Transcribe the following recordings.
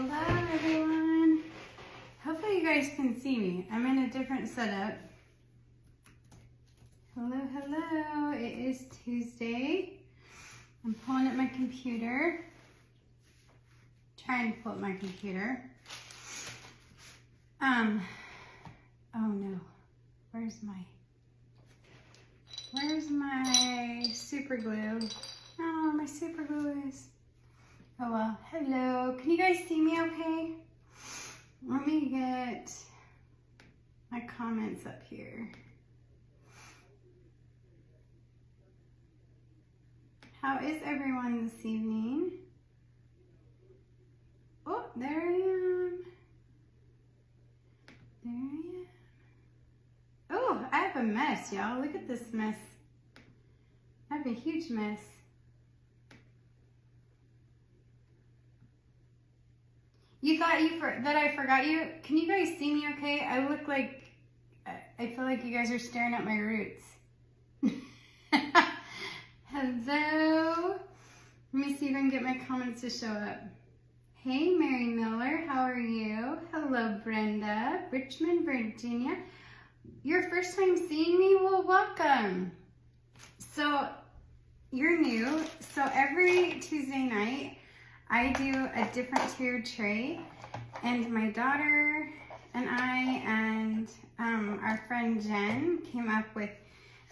Hello everyone. Hopefully you guys can see me. I'm in a different setup. Hello. It is Tuesday. I'm pulling up my computer. Trying to pull up my computer. Oh no. Where's my super glue? Oh, my super glue is... Oh well, hello. Can you guys see me okay? Let me get my comments up here. How is everyone this evening? Oh, there I am. Oh, I have a mess, y'all. Look at this mess. I have a huge mess. You thought that I forgot you? Can you guys see me okay? I look like, I feel like you guys are staring at my roots. Hello. Let me see if I can get my comments to show up. Hey, Mary Miller, how are you? Hello, Brenda, Richmond, Virginia. Your first time seeing me? Well, welcome. So, you're new. So, every Tuesday night, I do a different tiered tray, and my daughter and I and our friend Jen came up with,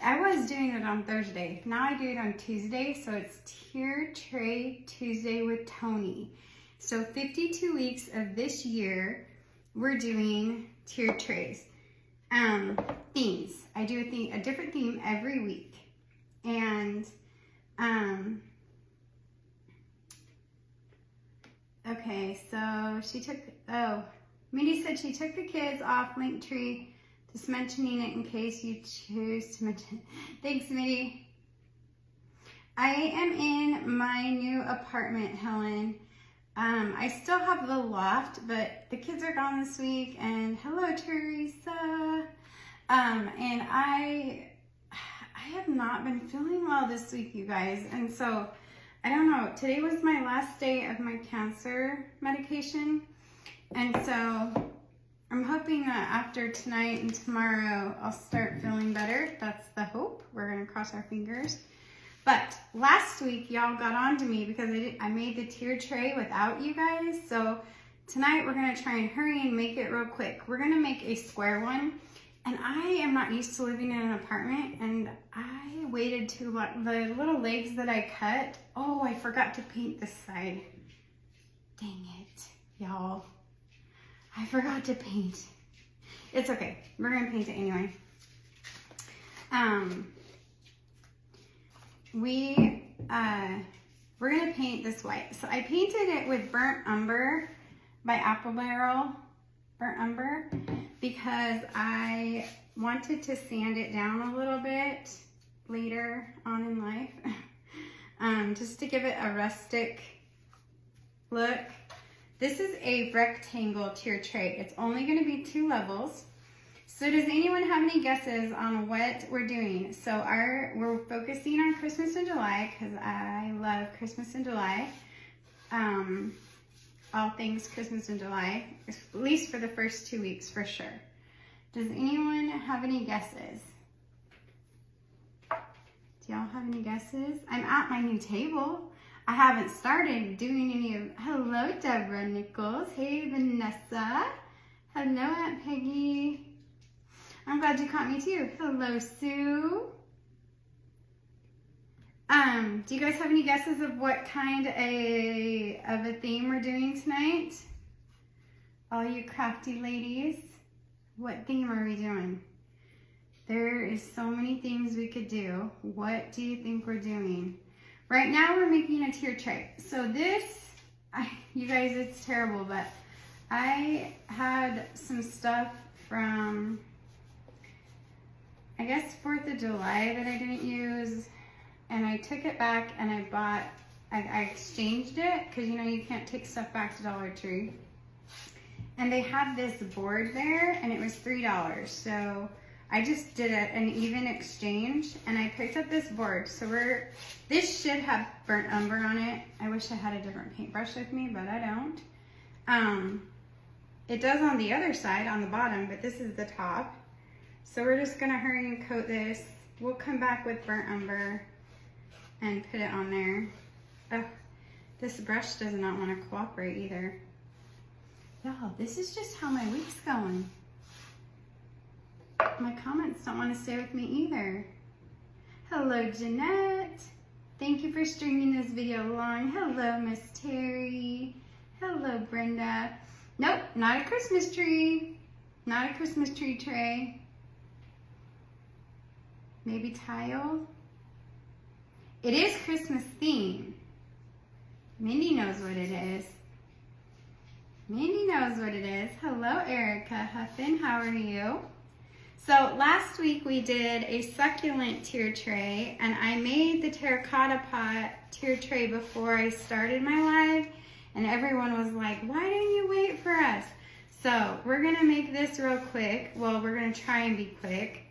I was doing it on Thursday, now I do it on Tuesday, so it's Tiered Tray Tuesday with Toni. So 52 weeks of this year, we're doing tiered trays. Themes. I do a different theme every week, and okay, so Mindy said she took the kids off Linktree, just mentioning it in case you choose to mention it. Thanks, Mindy. I am in my new apartment, Helen. I still have the loft, but the kids are gone this week, and hello, Teresa. And I have not been feeling well this week, you guys, and so I don't know, today was my last day of my cancer medication, and so I'm hoping that after tonight and tomorrow I'll start feeling better. That's the hope. We're gonna cross our fingers. But last week y'all got on to me because I made the tiered tray without you guys, so tonight we're gonna try and hurry and make it real quick. We're gonna make a square one. And I am not used to living in an apartment, and I waited too long. The little legs that I cut, oh, I forgot to paint this side. Dang it, y'all. I forgot to paint. It's okay, we're gonna paint it anyway. We're gonna paint this white. So I painted it with Burnt Umber by Apple Barrel. Burnt Umber, because I wanted to sand it down a little bit later on in life, just to give it a rustic look. This is a rectangle tier tray. It's only going to be 2 levels. So does anyone have any guesses on what we're doing? So we're focusing on Christmas in July, because I love Christmas in July. All things Christmas in July, at least for the first 2 weeks for sure. Does anyone have any guesses? Do y'all have any guesses? I'm at my new table. I haven't started doing any of, hello Deborah Nichols, hey Vanessa, hello Aunt Peggy. I'm glad you caught me too. Hello Sue. Do you guys have any guesses of what kind of a theme we're doing tonight? All you crafty ladies, what theme are we doing? There is so many themes we could do. What do you think we're doing? Right now we're making a tier tray. So this, you guys, it's terrible, but I had some stuff from, I guess, 4th of July that I didn't use. And I took it back and I exchanged it, because you know you can't take stuff back to Dollar Tree. And they had this board there and it was $3. So I just did an even exchange and I picked up this board. So this should have Burnt Umber on it. I wish I had a different paintbrush with me, but I don't. It does on the other side, on the bottom, but this is the top. So we're just gonna hurry and coat this. We'll come back with burnt umber and put it on there. Oh, this brush does not want to cooperate either. Y'all, this is just how my week's going. My comments don't want to stay with me either. Hello, Jeanette. Thank you for stringing this video along. Hello, Miss Terry. Hello, Brenda. Nope, not a Christmas tree. Not a Christmas tree tray. Maybe tile. It is Christmas themed. Mindy knows what it is. Mindy knows what it is. Hello, Erica Huffin. How are you? So last week we did a succulent tier tray, and I made the terracotta pot tier tray before I started my live, and everyone was like, why didn't you wait for us? So we're gonna make this real quick. Well, we're gonna try and be quick.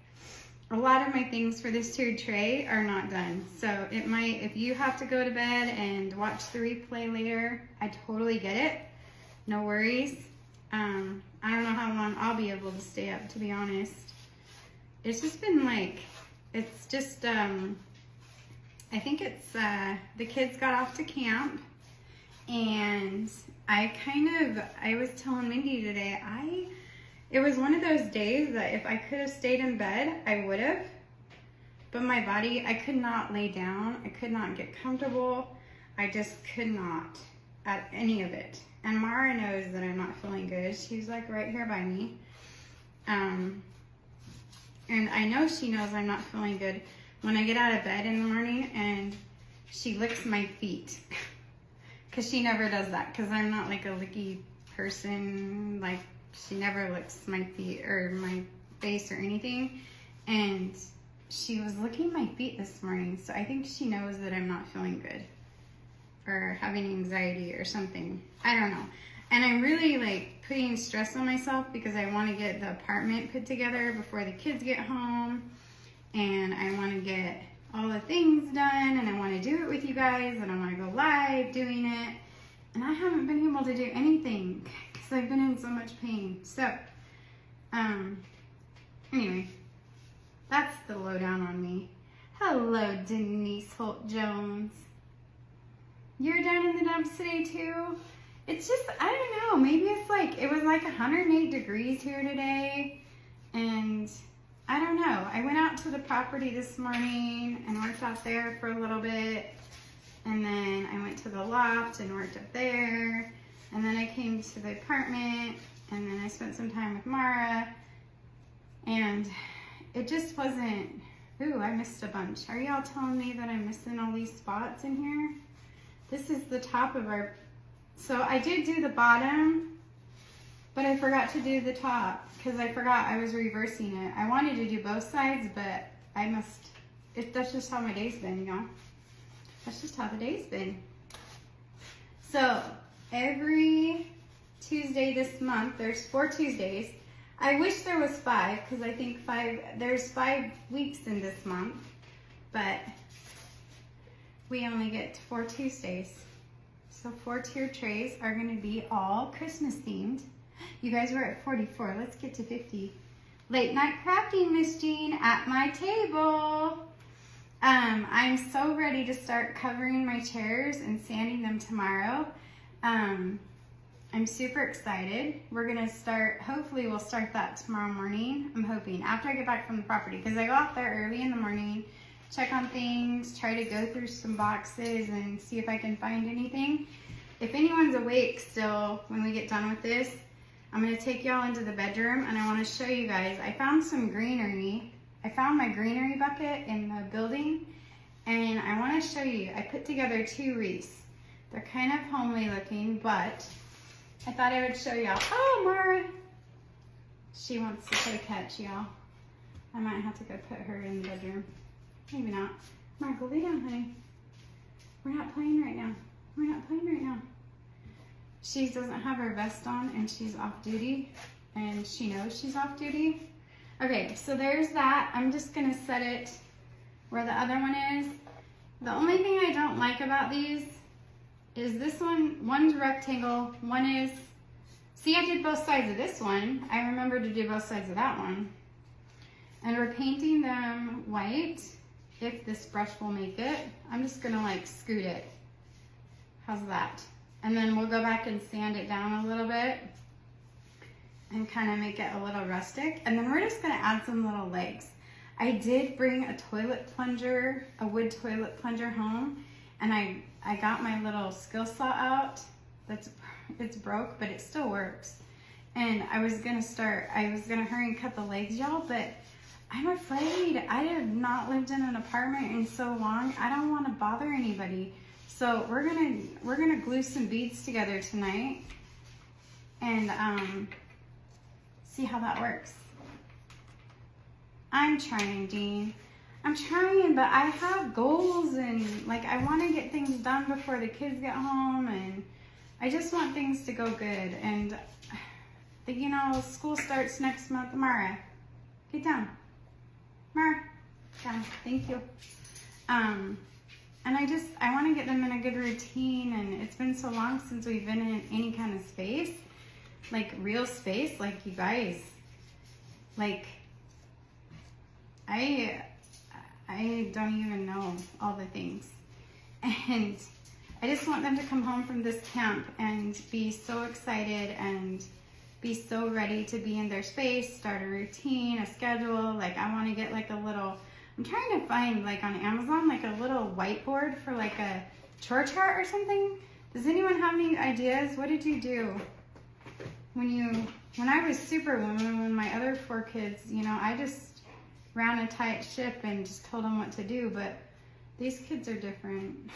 A lot of my things for this tiered tray are not done. So it might, if you have to go to bed and watch the replay later, I totally get it. No worries. I don't know how long I'll be able to stay up, to be honest. It's just been like, it's just, I think it's, the kids got off to camp, and I was telling Mindy today, it was one of those days that if I could have stayed in bed, I would have, but my body, I could not lay down, I could not get comfortable, I just could not at any of it. And Mara knows that I'm not feeling good. She's like right here by me. And I know she knows I'm not feeling good when I get out of bed in the morning and she licks my feet. Because she never does that, because I'm not like a licky person. Like, she never licks my feet or my face or anything. And she was licking my feet this morning, so I think she knows that I'm not feeling good or having anxiety or something. I don't know. And I'm really like putting stress on myself because I want to get the apartment put together before the kids get home, and I want to get all the things done, and I want to do it with you guys, and I want to go live doing it, and I haven't been able to do anything because I've been in so much pain. So anyway, that's the lowdown on me. Hello, Denise Holt Jones. You're down in the dumps today too? It's just, I don't know, maybe it's like, it was like 108 degrees here today, and I don't know. I went out to the property this morning and worked out there for a little bit, and then I went to the loft and worked up there, and then I came to the apartment, and then I spent some time with Mara, and it just wasn't, ooh, I missed a bunch. Are y'all telling me that I'm missing all these spots in here? This is the top of our, so I did do the bottom, but I forgot to do the top because I forgot I was reversing it. I wanted to do both sides, but that's just how my day's been, y'all. That's just how the day's been. So every Tuesday this month, there's 4 Tuesdays. I wish there was 5 because I think there's 5 weeks in this month, but we only get 4 Tuesdays. So 4 tier trays are going to be all Christmas themed. You guys were at 44. Let's get to 50. Late night crafting, Miss Jean, at my table. I'm so ready to start covering my chairs and sanding them tomorrow. I'm super excited. We're going to start, hopefully we'll start that tomorrow morning. I'm hoping after I get back from the property, because I go out there early in the morning, check on things, try to go through some boxes and see if I can find anything. If anyone's awake still when we get done with this, I'm going to take y'all into the bedroom and I want to show you guys. I found some greenery. I found my greenery bucket in the building, and I want to show you. I put together 2 wreaths. They're kind of homely looking, but I thought I would show y'all. Oh, Mara! She wants to play catch, y'all. I might have to go put her in the bedroom. Maybe not. Marco, lay down, honey. We're not playing right now. We're not playing right now. She doesn't have her vest on and she's off duty, and she knows she's off duty. Okay, so there's that. I'm just gonna set it where the other one is. The only thing I don't like about these is this one, one's rectangle, one is See, I did both sides of this one. I remember to do both sides of that one. And we're painting them white, if this brush will make it. I'm just gonna like scoot it. How's that? And then we'll go back and sand it down a little bit and kind of make it a little rustic. And then we're just gonna add some little legs. I did bring a toilet plunger, a wood toilet plunger home, and I got my little skill saw out. It's broke, but it still works. And I was gonna hurry and cut the legs, y'all, but I'm afraid. I have not lived in an apartment in so long. I don't want to bother anybody. So we're gonna glue some beads together tonight and see how that works. I'm trying, Dean. I'm trying, but I have goals and like I want to get things done before the kids get home, and I just want things to go good. And you know, school starts next month. Mara, get down. Mara, down. Thank you. And I want to get them in a good routine, and it's been so long since we've been in any kind of space, like real space, like you guys. Like, I don't even know all the things. And I just want them to come home from this camp and be so excited and be so ready to be in their space, start a routine, a schedule. Like I want to get like a little, I'm trying to find like on Amazon, like a little whiteboard for like a chore chart or something. Does anyone have any ideas? What did you do when I was Superwoman, when my other 4 kids, you know, I just ran a tight ship and just told them what to do, but these kids are different.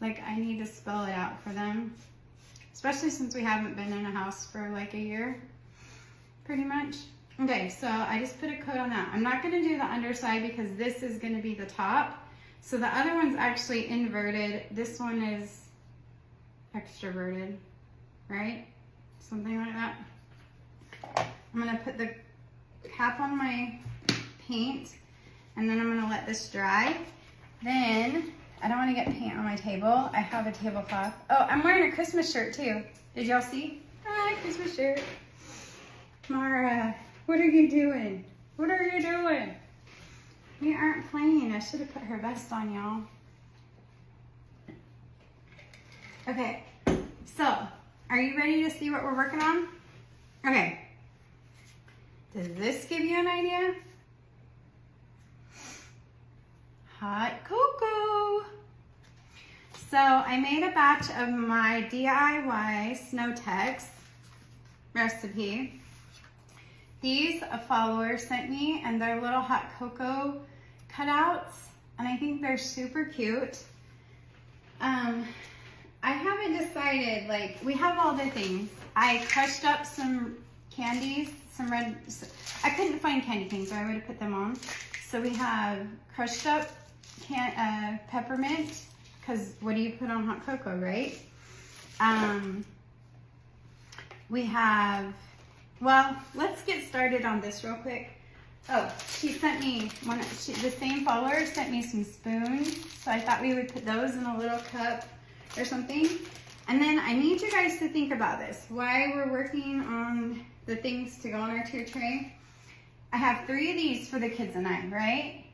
Like I need to spell it out for them, especially since we haven't been in a house for like a year, pretty much. Okay, so I just put a coat on that. I'm not gonna do the underside because this is gonna be the top. So the other one's actually inverted. This one is extroverted, right? Something like that. I'm gonna put the cap on my paint, and then I'm gonna let this dry. Then, I don't wanna get paint on my table. I have a tablecloth. Oh, I'm wearing a Christmas shirt too. Did y'all see? Hi, Christmas shirt. Mara, what are you doing? What are you doing? We aren't playing. I should have put her vest on, y'all. Okay, so, are you ready to see what we're working on? Okay. Does this give you an idea? Hot cocoa. So I made a batch of my DIY Snow Tex recipe. These a follower sent me, and they're little hot cocoa cutouts, and I think they're super cute. I haven't decided, like, we have all the things. I crushed up some candies, some red, I couldn't find candy canes, so I would have put them on. So we have crushed up peppermint, because what do you put on hot cocoa, right? We have, well, let's get started on this real quick. Oh, she sent me the same follower sent me some spoons, so I thought we would put those in a little cup or something. And then I need you guys to think about this, why we're working on the things to go on our tier tray. I have 3 of these for the kids and I, right?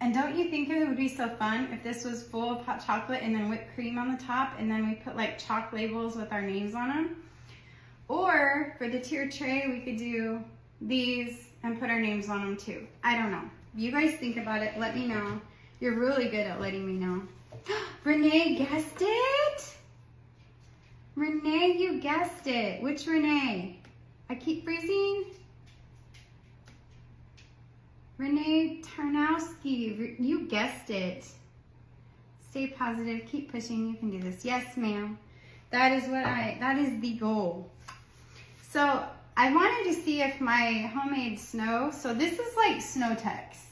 And don't you think it would be so fun if this was full of hot chocolate and then whipped cream on the top, and then we put like chalk labels with our names on them? Or for the tier tray, we could do these and put our names on them too. I don't know. You guys think about it. Let me know. You're really good at letting me know. Renee guessed it? Renee, you guessed it. Which Renee? I keep freezing? Renee Tarnowski, you guessed it. Stay positive, keep pushing, you can do this. Yes, ma'am. That is the goal. So I wanted to see if my homemade snow, so this is like Snow Tex.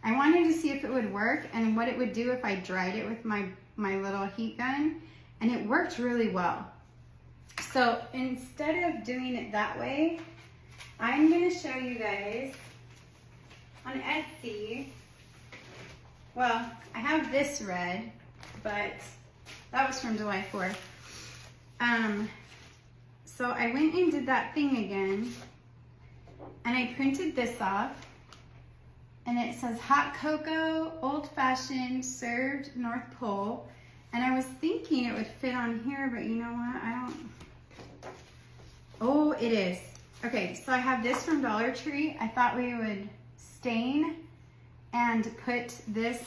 I wanted to see if it would work and what it would do if I dried it with my little heat gun, and it worked really well. So instead of doing it that way, I'm gonna show you guys on Etsy. Well, I have this red, but that was from July 4th. So I went and did that thing again, and I printed this off, and it says hot cocoa, old fashioned, served North Pole. And I was thinking it would fit on here, but you know what? I don't. Oh, it is. Okay, so I have this from Dollar Tree. I thought we would stain and put this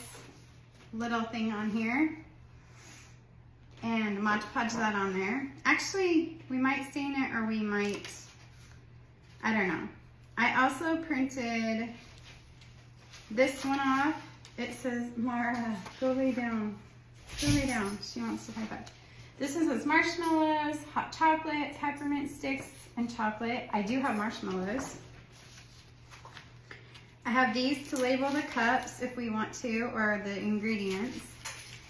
little thing on here and Mod Podge that on there. Actually, we might stain it or we might, I don't know. I also printed this one off. It says, Mara, go lay down. Go lay down. She wants to type up. This is marshmallows, hot chocolate, peppermint sticks, and chocolate. I do have marshmallows. I have these to label the cups if we want to, or the ingredients.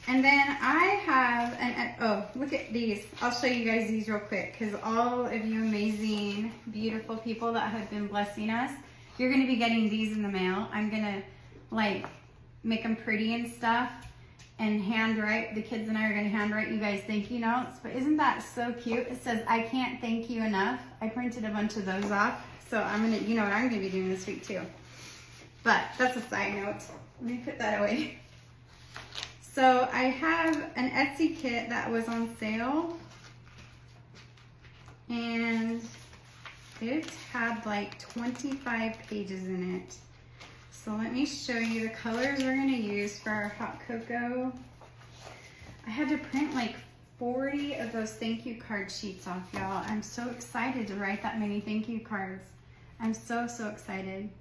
And then I have oh, look at these. I'll show you guys these real quick because all of you amazing, beautiful people that have been blessing us, you're going to be getting these in the mail. I'm going to like make them pretty and stuff and handwrite. The kids and I are going to handwrite you guys thank you notes. But isn't that so cute? It says, I can't thank you enough. I printed a bunch of those off. So I'm going to, you know what I'm going to be doing this week too. But that's a side note. Let me put that away. So I have an Etsy kit that was on sale. And it had like 25 pages in it. So let me show you the colors we're going to use for our hot cocoa. I had to print like 40 of those thank you card sheets off, y'all. I'm so excited to write that many thank you cards. I'm so, so excited.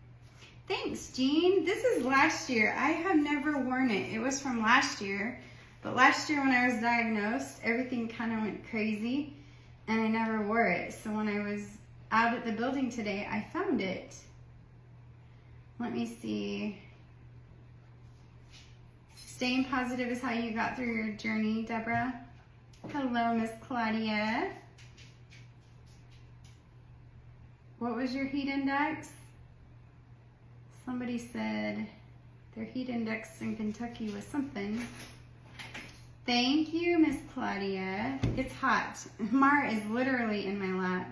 Thanks, Jean. This is last year. I have never worn it. It was from last year. But last year when I was diagnosed, everything kind of went crazy and I never wore it. So when I was out at the building today, I found it. Let me see. Staying positive is how you got through your journey, Deborah. Hello, Miss Claudia. What was your heat index? Somebody said their heat index in Kentucky was something. Thank you, Miss Claudia. It's hot. Mara is literally in my lap.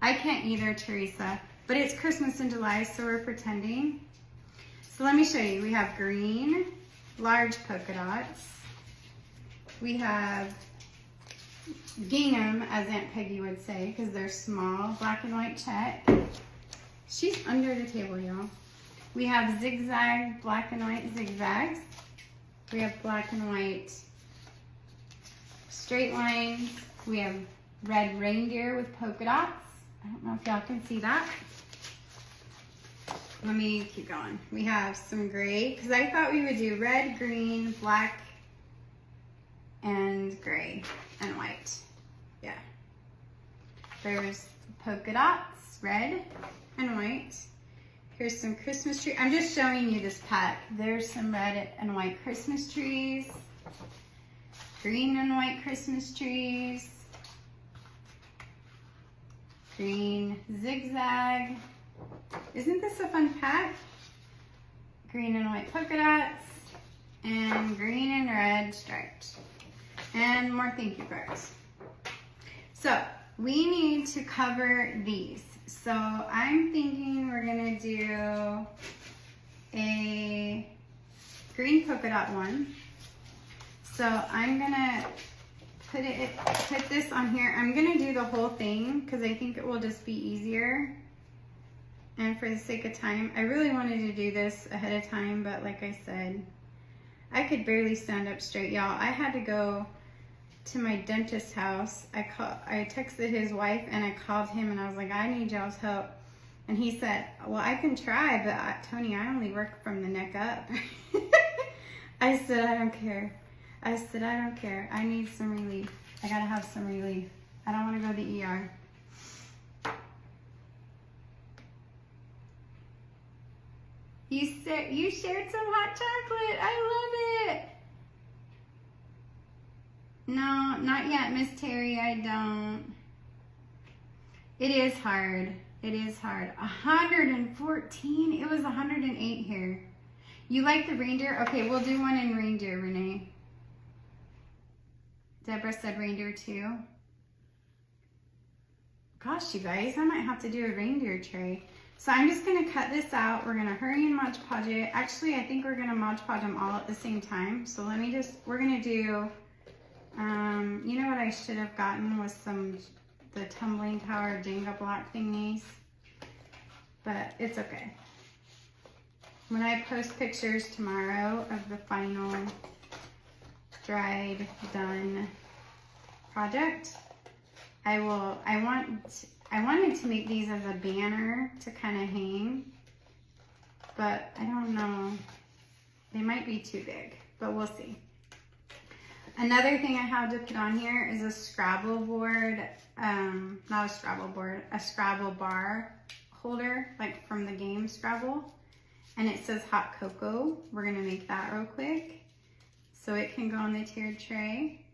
I can't either, Teresa. But it's Christmas in July, so we're pretending. So let me show you. We have green, large polka dots. We have gingham, as Aunt Peggy would say, because they're small, black and white check. She's under the table, y'all. We have zigzag, black and white zigzags. We have black and white straight lines. We have red reindeer with polka dots. I don't know if y'all can see that. Let me keep going. We have some gray, because I thought we would do red, green, black, and gray, and white. Yeah. There's polka dots, red and white. Here's some Christmas tree. I'm just showing you this pack. There's some red and white Christmas trees. Green and white Christmas trees. Green zigzag. Isn't this a fun pack? Green and white polka dots. And green and red striped. And more thank you cards. So we need to cover these. So I'm thinking we're gonna do a green polka dot one. So I'm gonna put this on here. I'm gonna do the whole thing because I think it will just be easier. And for the sake of time, I really wanted to do this ahead of time, but like I said, I could barely stand up straight, y'all. I had to go to my dentist's house. I texted his wife and I called him and I was like, I need y'all's help. And he said, well, I can try, but Toni, I only work from the neck up. I said, I don't care. I said, I don't care. I need some relief. I gotta have some relief. I don't wanna go to the ER. You shared some hot chocolate. I love it. No, not yet, Miss Terry. I don't. It is hard. It is hard. 114. It was 108 here. You like the reindeer? Okay, we'll do one in reindeer, Renee. Deborah said reindeer too. Gosh, you guys, I might have to do a reindeer tray. So I'm just gonna cut this out. We're gonna hurry and Mod Podge it. Actually, I think we're gonna Mod Podge them all at the same time. So let me just, we're gonna do, you know what I should have gotten was the tumbling tower Jenga block thingies. But it's okay. When I post pictures tomorrow of the final dried, done project, I wanted to make these as a banner to kind of hang, but I don't know. They might be too big, but we'll see. Another thing I have to put on here is a Scrabble board, not a Scrabble board, a Scrabble bar holder, like from the game Scrabble. And it says hot cocoa. We're gonna make that real quick so it can go on the tiered tray.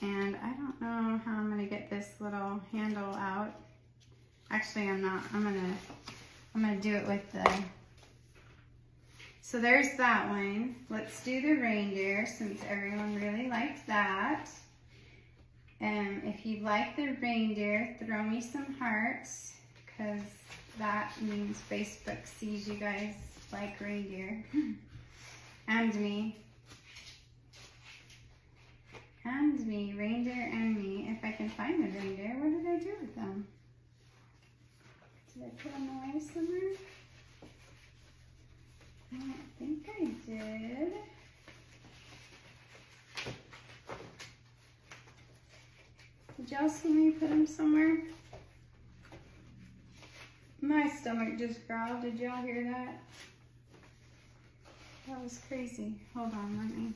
And I don't know how I'm gonna get this little handle out. Actually, I'm not. I'm gonna do it with the. So there's that one. Let's do the reindeer since everyone really liked that. And if you like the reindeer, throw me some hearts because that means Facebook sees you guys like reindeer. And me. And me, reindeer and me. If I can find the reindeer, what did I do with them? Did I put them away somewhere? I don't think I did. Did y'all see me put them somewhere? My stomach just growled. Did y'all hear that? That was crazy. Hold on, let me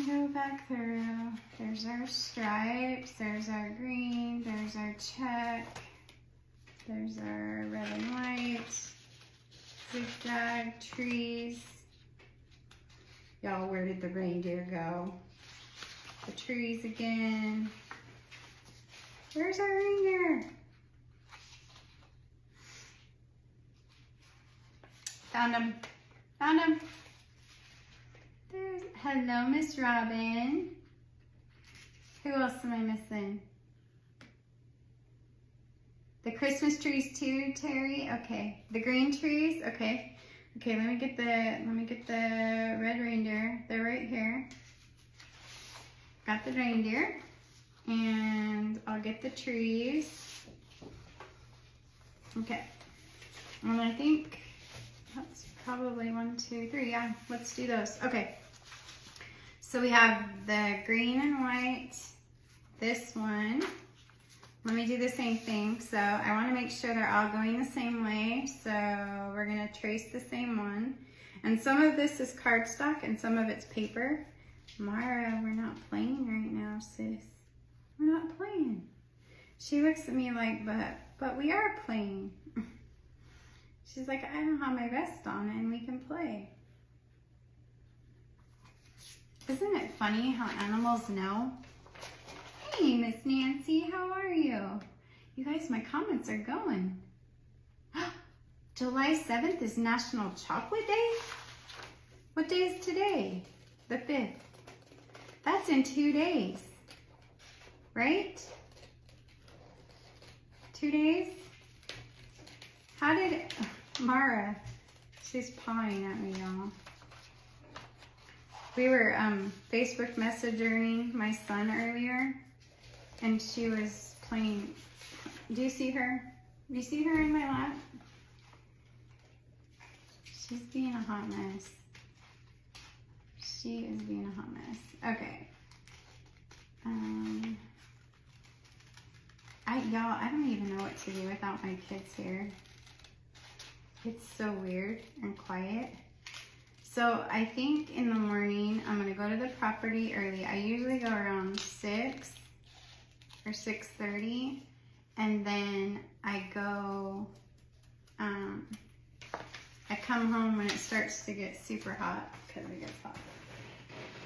go back through. There's our stripes, there's our green, there's our check, there's our red and white, zigzag, trees. Y'all, where did the reindeer go? The trees again. Where's our reindeer? Found him. Found him. There's, hello, Miss Robin. Who else am I missing? The Christmas trees too, Terry. Okay. The green trees. Okay. Okay. Let me get the red reindeer. They're right here. Got the reindeer, and I'll get the trees. Okay. And I think that's probably 1, 2, 3. Yeah. Let's do those. Okay. So we have the green and white. This one. Let me do the same thing. So I want to make sure they're all going the same way. So we're going to trace the same one. And some of this is cardstock and some of it's paper. Mara, we're not playing right now, sis. We're not playing. She looks at me like, but we are playing. She's like, I don't have my vest on and we can play. Isn't it funny how animals know? Hey, Miss Nancy, how are you? You guys, my comments are going. July 7th is National Chocolate Day? What day is today? The 5th. That's in 2 days, right? 2 days? How did it, Mara, she's pawing at me, y'all. We were Facebook messaging my son earlier, and she was playing. Do you see her? Do you see her in my lap? She's being a hot mess. She is being a hot mess. Okay. Y'all, I don't even know what to do without my kids here. It's so weird and quiet. So I think in the morning, I'm gonna go to the property early. I usually go around 6 or 6:30, and then I go, I come home when it starts to get super hot, because it gets hot.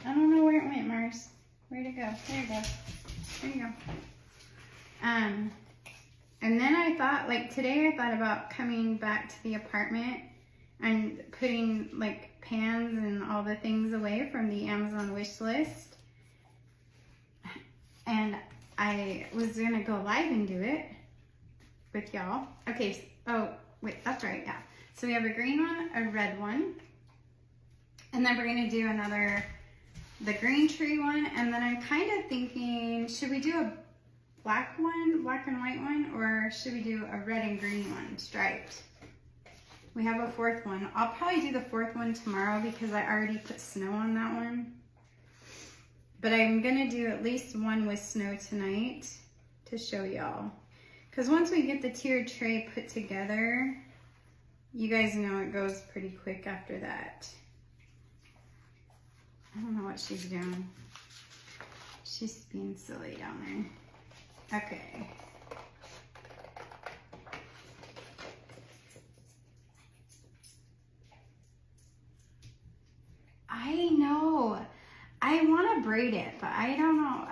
I don't know where it went, Mars. Where'd it go? There you go. There you go. And then I thought, like today I thought about coming back to the apartment and putting like pans and all the things away from the Amazon wish list. And I was gonna go live and do it with y'all. Okay, oh, wait, that's right, yeah. So we have a green one, a red one, and then we're gonna do the green tree one, and then I'm kind of thinking, should we do a black one, black and white one, or should we do a red and green one, striped? We have a fourth one. I'll probably do the fourth one tomorrow because I already put snow on that one. But I'm gonna do at least one with snow tonight to show y'all. Because once we get the tiered tray put together, you guys know it goes pretty quick after that. I don't know what she's doing. She's being silly down there. Okay. I know. I want to braid it, but I don't know.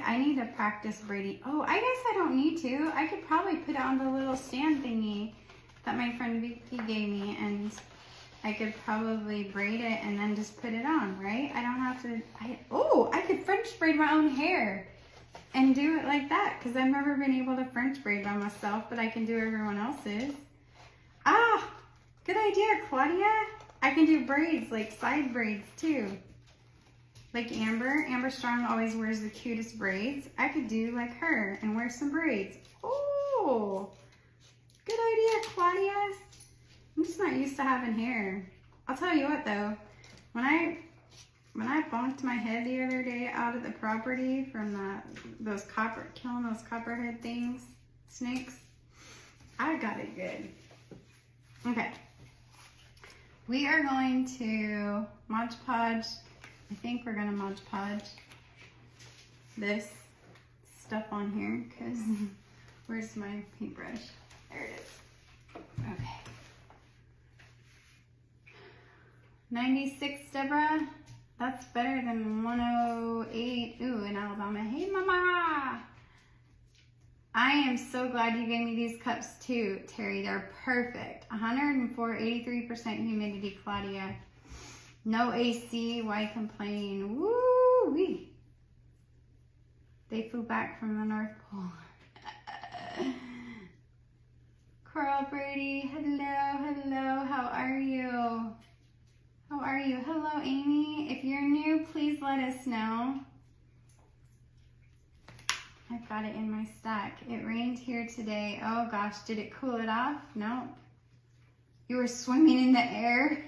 I need to practice braiding. Oh, I guess I don't need to. I could probably put it on the little stand thingy that my friend Vicky gave me, and I could probably braid it and then just put it on, right? I don't have to. I could French braid my own hair and do it like that, because I've never been able to French braid by myself, but I can do everyone else's. Ah, good idea, Claudia. I can do braids, like side braids too. Like Amber. Amber Strong always wears the cutest braids. I could do like her and wear some braids. Oh, good idea, Claudia. I'm just not used to having hair. I'll tell you what though, when I bonked my head the other day out of the property from killing those copperhead things, snakes, I got it good. Okay. We are going to Mod Podge. I think we're gonna Mod Podge this stuff on here, because where's my paintbrush? There it is. Okay. 96, Deborah. That's better than 108. Ooh, in Alabama. Hey, mama. I am so glad you gave me these cups too, Terry. They're perfect. 104, 83% humidity, Claudia. No AC, why complain? Woo-wee. They flew back from the North Pole. Coral Brady, hello, how are you? How are you? Hello, Amy. If you're new, please let us know. I've got it in my stack. It rained here today. Oh gosh, did it cool it off? No. You were swimming in the air?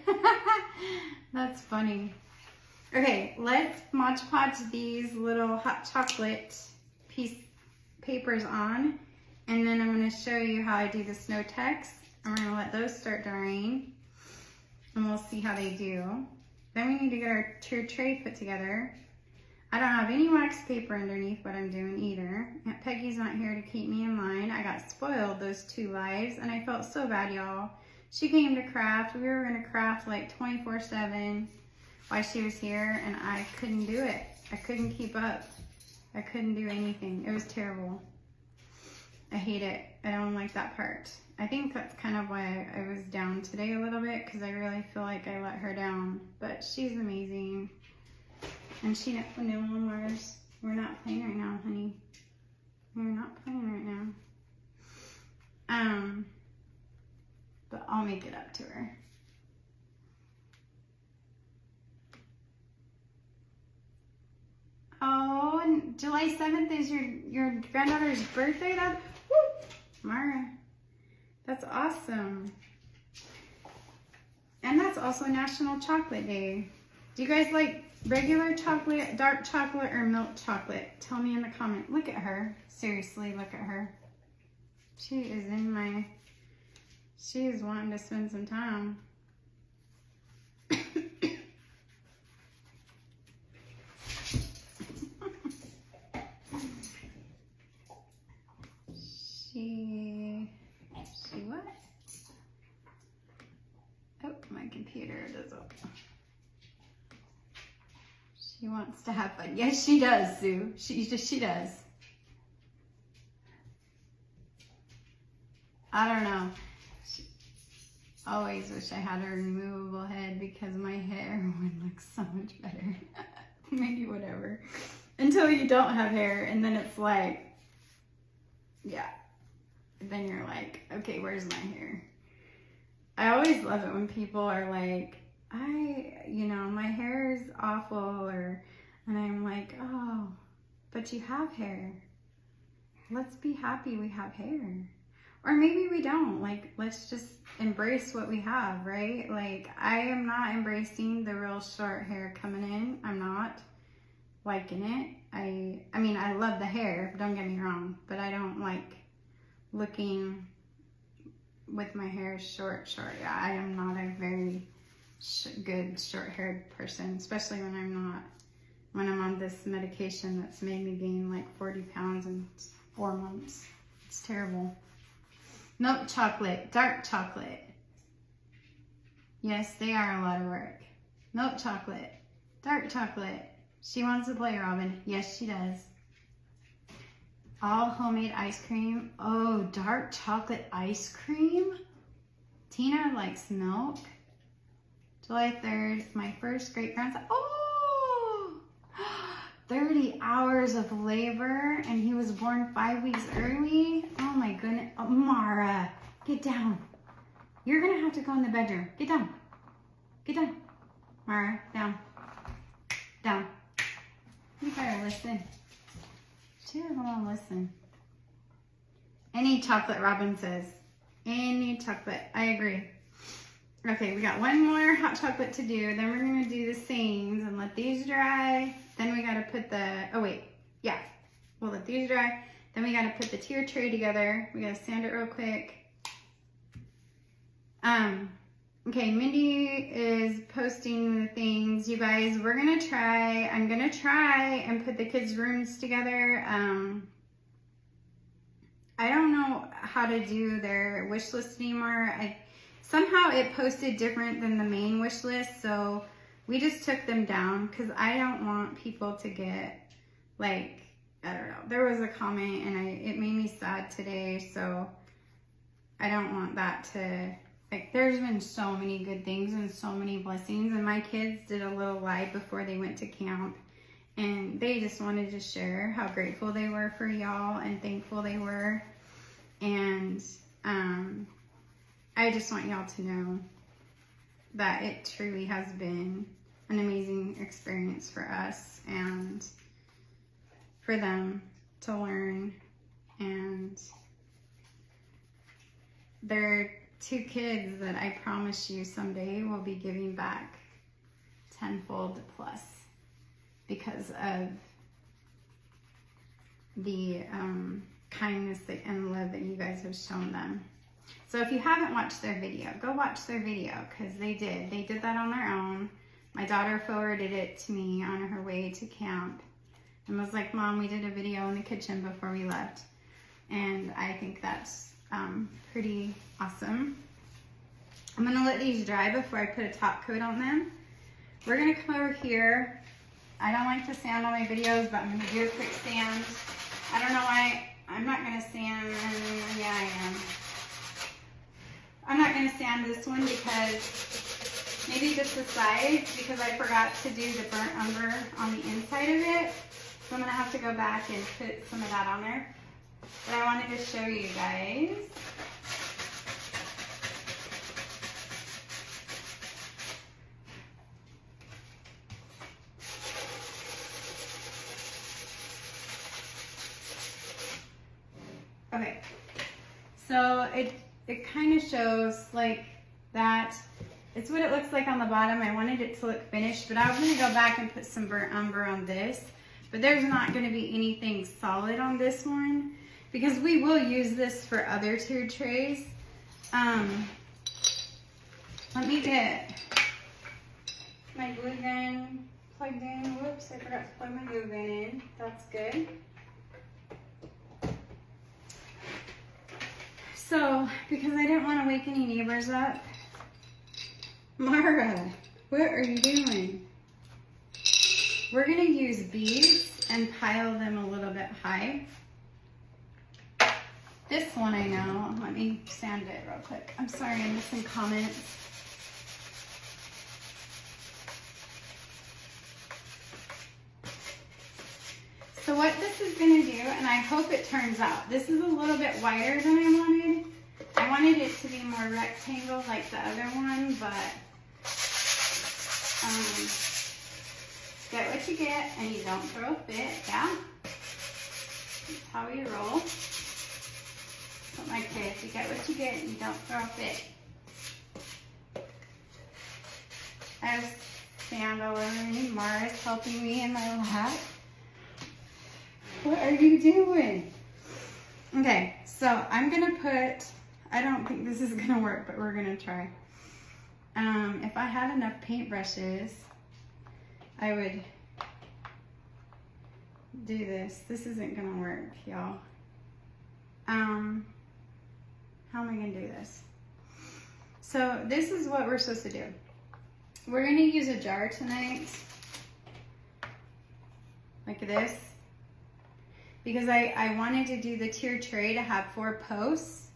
That's funny. Okay, let's Mod Podge these little hot chocolate papers on, and then I'm going to show you how I do the snow text. I'm going to let those start drying, and we'll see how they do. Then we need to get our tiered tray put together. I don't have any wax paper underneath what I'm doing either. Aunt Peggy's not here to keep me in line. I got spoiled those 2 lives, and I felt so bad, y'all. She came to craft. We were going to craft like 24/7 while she was here, and I couldn't do it. I couldn't keep up. I couldn't do anything. It was terrible. I hate it. I don't like that part. I think that's kind of why I was down today a little bit, because I really feel like I let her down. But she's amazing. And she knows no one wears. We're not playing right now, honey. We're not playing right now. But I'll make it up to her. Oh, and July 7th is your granddaughter's birthday? Woo, Mara. That's awesome. And that's also National Chocolate Day. Do you guys like regular chocolate, dark chocolate, or milk chocolate? Tell me in the comment. Look at her. Seriously, look at her. She is wanting to spend some time. She what? Oh, my computer doesn't. She wants to have fun. Yes, she does, Sue. She does. I don't know. I always wish I had a removable head, because my hair would look so much better. Maybe whatever. Until you don't have hair, and then it's like, yeah, then you're like, okay, where's my hair? I always love it when people are like, my hair is awful, and I'm like, oh, but you have hair. Let's be happy we have hair. Or maybe we don't. Like, let's just embrace what we have, right? Like, I am not embracing the real short hair coming in. I'm not liking it. I mean, I love the hair, don't get me wrong, but I don't like looking with my hair short. Yeah, I am not a very good short-haired person, especially when I'm on this medication that's made me gain like 40 pounds in 4 months. It's terrible. Milk chocolate, dark chocolate. Yes, they are a lot of work. Milk chocolate, dark chocolate. She wants to play, Robin. Yes, she does. All homemade ice cream. Oh, dark chocolate ice cream? Tina likes milk. July 3rd, my first great-grandson. Oh! 30 hours of labor, and he was born 5 weeks early. Oh my goodness. Oh, Mara, get down. You're gonna have to go in the bedroom. Get down. Get down. Mara, down. Down. You better listen. She doesn't want to listen. Any chocolate, Robin says. Any chocolate. I agree. Okay, we got one more hot chocolate to do. Then we're going to do the scenes and let these dry. Then we got to put the, we'll let these dry. Then we got to put the tier tray together. We got to sand it real quick. Okay, Mindy is posting the things. You guys, I'm going to try and put the kids' rooms together. I don't know how to do their wish list anymore. Somehow it posted different than the main wish list, so we just took them down because I don't want people to get, like, I don't know. There was a comment and it made me sad today, so I don't want that to, like, there's been so many good things and so many blessings, and my kids did a little live before they went to camp, and they just wanted to share how grateful they were for y'all and thankful they were, and I just want y'all to know that it truly has been an amazing experience for us and for them to learn. And they're 2 kids that I promise you someday will be giving back tenfold plus because of the kindness and love that you guys have shown them. So if you haven't watched their video, go watch their video because they did that on their own. My daughter forwarded it to me on her way to camp and was like, Mom, we did a video in the kitchen before we left. And I think that's pretty awesome. I'm going to let these dry before I put a top coat on them. We're going to come over here. I don't like to sand on my videos, but I'm going to do a quick sand. I don't know why I'm not going to sand. Yeah, I am. I'm not going to sand this one because maybe just the sides, because I forgot to do the burnt umber on the inside of it. So I'm going to have to go back and put some of that on there. But I wanted to show you guys. Okay, so it kind of shows like that. It's what it looks like on the bottom. I wanted it to look finished, but I was going to go back and put some burnt umber on this. But there's not going to be anything solid on this one because we will use this for other tiered trays. Let me get my glue gun plugged in. Whoops, I forgot to plug my glue gun in. That's good. So, because I didn't want to wake any neighbors up. Mara, what are you doing? We're going to use beads and pile them a little bit high. This one I know. Let me sand it real quick. I'm sorry, I'm missing comments. So So what this is gonna do, and I hope it turns out, this is a little bit wider than I wanted. I wanted it to be more rectangle like the other one, but get what you get and you don't throw a fit, yeah? That's how we roll. But my kids, you get what you get and you don't throw a fit. I have sand all over me. Mara's helping me in my lap. What are you doing? Okay, so I'm gonna put, I don't think this is gonna work, but we're gonna try. If I had enough paintbrushes, I would do this. This isn't gonna work, y'all. How am I gonna do this? So this is what we're supposed to do. We're gonna use a jar tonight, like this, because I wanted to do the tier tray to have 4 posts,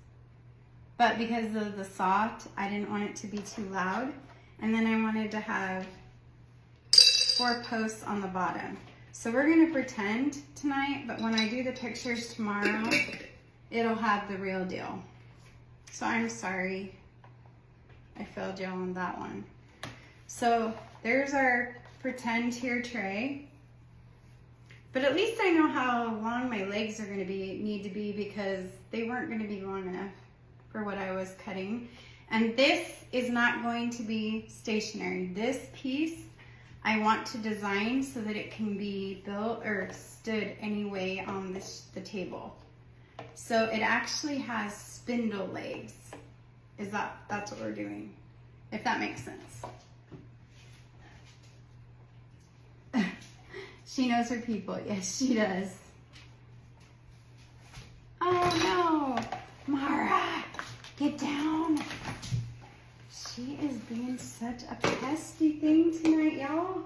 but because of the soft, I didn't want it to be too loud. And then I wanted to have 4 posts on the bottom. So we're gonna pretend tonight, but when I do the pictures tomorrow, it'll have the real deal. So I'm sorry I failed you on that one. So there's our pretend tier tray. But at least I know how long my legs are gonna need to be, because they weren't gonna be long enough for what I was cutting. And this is not going to be stationary. This piece I want to design so that it can be built or stood any way on the table. So it actually has spindle legs. That's what we're doing, if that makes sense. She knows her people. Yes, she does. Oh no, Mara, get down. She is being such a pesty thing tonight, y'all.